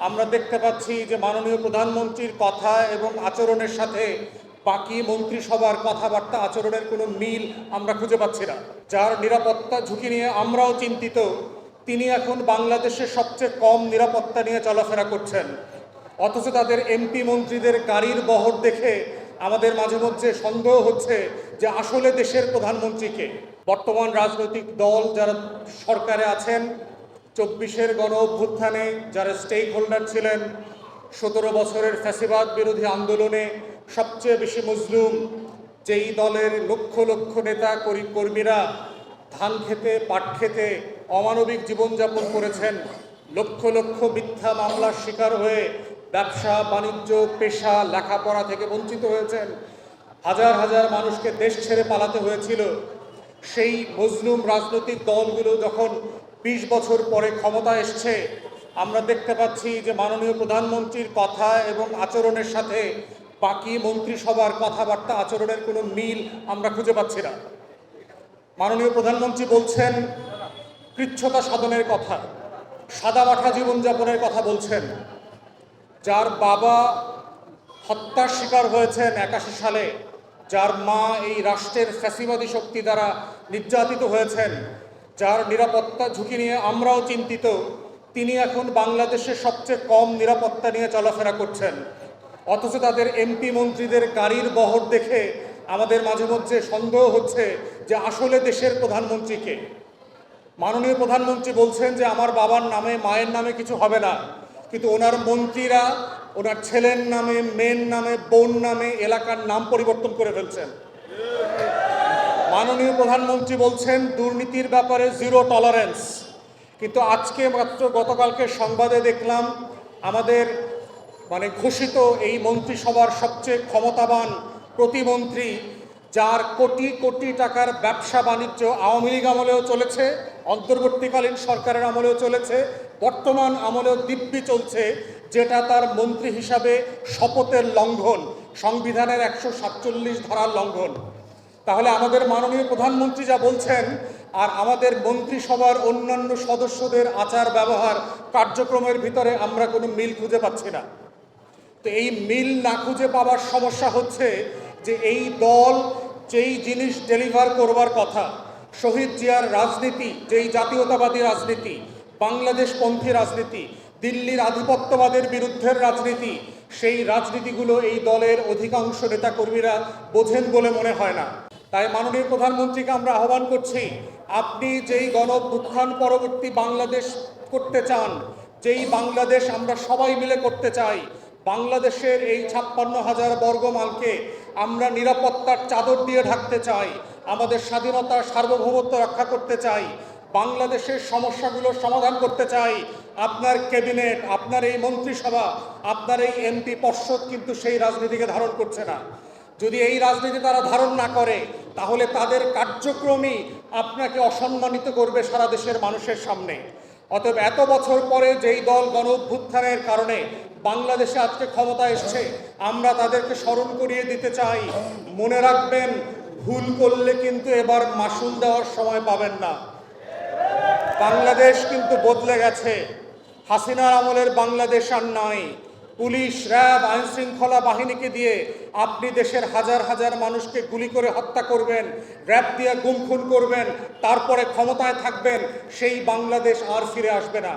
আমরা দেখতে পাচ্ছি যে মাননীয় প্রধানমন্ত্রীর কথা এবং আচরণের সাথে বাকি মন্ত্রিসভার কথাবার্তা আচরণের কোনো মিল আমরা খুঁজে পাচ্ছি না। যার নিরাপত্তা ঝুঁকি নিয়ে আমরাও চিন্তিত, তিনি এখন বাংলাদেশের সবচেয়ে কম নিরাপত্তা নিয়ে চলাফেরা করছেন। অথচ তাদের এমপি মন্ত্রীদের গাড়ির বহর দেখে আমাদের মাঝে মধ্যে সন্দেহ হচ্ছে যে আসলে দেশের প্রধানমন্ত্রীকে। বর্তমান রাজনৈতিক দল যারা সরকারে আছেন, 24-এর গণ অভ্যুত্থানে যারা স্টেক হোল্ডার ছিলেন, 17 বছরের ফ্যাসিবাদ বিরোধী আন্দোলনে সবচেয়ে বেশি মজলুম যেই দলের লক্ষ লক্ষ নেতা কর্মীরা ধান খেতে পাট খেতে অমানবিক জীবনযাপন করেছেন, লক্ষ লক্ষ মিথ্যা মামলার শিকার হয়ে ব্যবসা বাণিজ্য পেশা লেখাপড়া থেকে বঞ্চিত হয়েছেন, হাজার হাজার মানুষকে দেশ ছেড়ে পালাতে হয়েছিল। সেই মজলুম রাজনৈতিক দলগুলো যখন 20 বছর পরে ক্ষমতা এসছে, আমরা দেখতে পাচ্ছি যে মাননীয় প্রধানমন্ত্রীর কথা এবং আচরণের সাথে বাকি মন্ত্রিসভার কথাবার্তা আচরণের কোনো মিল আমরা খুঁজে পাচ্ছি না। মাননীয় প্রধানমন্ত্রী বলছেন কৃচ্ছতা সাধনের কথা, সাদামাঠা জীবনযাপনের কথা বলছেন। যার বাবা হত্যার শিকার হয়েছেন 81 সালে, যার মা এই রাষ্ট্রের ফ্যাসিবাদী শক্তি দ্বারা নির্যাতিত হয়েছেন, যার নিরাপত্তা ঝুঁকি নিয়ে আমরাও চিন্তিত, তিনি এখন বাংলাদেশের সবচেয়ে কম নিরাপত্তা নিয়ে চলাফেরা করছেন। অথচ তাদের এমপি মন্ত্রীদের গাড়ির বহর দেখে আমাদের মাঝে মধ্যে সন্দেহ হচ্ছে যে আসলে দেশের প্রধানমন্ত্রীকে। মাননীয় প্রধানমন্ত্রী বলছেন যে আমার বাবার নামে মায়ের নামে কিছু হবে না, কিন্তু ওনার মন্ত্রীরা ওনার ছেলের নামে মেয়ের নামে বোন নামে এলাকার নাম পরিবর্তন করে ফেলছেন। মাননীয় প্রধানমন্ত্রী বলছেন দুর্নীতির ব্যাপারে জিরো টলারেন্স, কিন্তু আজকে মাত্র গতকালকে সংবাদে দেখলাম আমাদের ঘোষিত এই মন্ত্রিসভার সবচেয়ে ক্ষমতাবান প্রতিমন্ত্রী, যার কোটি কোটি টাকার ব্যবসা বাণিজ্য আওয়ামী লীগ আমলেও চলেছে, অন্তর্বর্তীকালীন সরকারের আমলেও চলেছে, বর্তমান আমলেও দিব্যি চলছে, যেটা তার মন্ত্রী হিসাবে শপথের লঙ্ঘন, সংবিধানের 147 ধারার লঙ্ঘন। তাহলে আমাদের মাননীয় প্রধানমন্ত্রী যা বলছেন আর আমাদের মন্ত্রিসভার অন্যান্য সদস্যদের আচার ব্যবহার কার্যক্রমের ভিতরে আমরা কোনো মিল খুঁজে পাচ্ছি না। তো এই মিল না খুঁজে পাওয়ার সমস্যা হচ্ছে যে এই দল যেই জিনিস ডেলিভার করবার কথা, শহীদ জিয়ার রাজনীতি, যেই জাতীয়তাবাদী রাজনীতি, বাংলাদেশপন্থী রাজনীতি, দিল্লির আধিপত্যবাদের বিরুদ্ধের রাজনীতি, সেই রাজনীতিগুলো এই দলের অধিকাংশ নেতাকর্মীরা বোঝেন বলে মনে হয় না। তাই মাননীয় প্রধানমন্ত্রীকে আমরা আহ্বান করছি, আপনি যেই গণঅভ্যুত্থান পরবর্তী বাংলাদেশ করতে চান, যেই বাংলাদেশ আমরা সবাই মিলে করতে চাই, বাংলাদেশের এই 56,000 বর্গমাইলকে আমরা নিরাপত্তার চাদর দিয়ে ঢাকতে চাই, আমাদের স্বাধীনতা সার্বভৌমত্ব রক্ষা করতে চাই, বাংলাদেশের সমস্যাগুলোর সমাধান করতে চাই। আপনার ক্যাবিনেট, আপনার এই মন্ত্রিসভা, আপনার এই এমপি পর্ষদ কিন্তু সেই রাজনীতিকে ধারণ করছে না। যদি এই রাজনীতি তারা ধারণ না করে, তাহলে তাদের কার্যক্রমই আপনাকে অসম্মানিত করবে সারা দেশের মানুষের সামনে। অতএব এত বছর পরে যেই দল গণঅভ্যুত্থানের কারণে বাংলাদেশে আজকে ক্ষমতা এসছে, আমরা তাদেরকে স্মরণ করিয়ে দিতে চাই, মনে রাখবেন ভুল করলে কিন্তু এবার মাসুল দেওয়ার সময় পাবেন না। বাংলাদেশ কিন্তু বদলে গেছে, হাসিনার আমলের বাংলাদেশ আর নয়। পুলিশ, র্যাব, আইনশৃঙ্খলা বাহিনীকে দিয়ে আপনি দেশের হাজার হাজার মানুষকে গুলি করে হত্যা করবেন, র্যাব দিয়ে গুম খুন করবেন, তারপরে ক্ষমতায় থাকবেন, সেই বাংলাদেশ আর ফিরে আসবে না।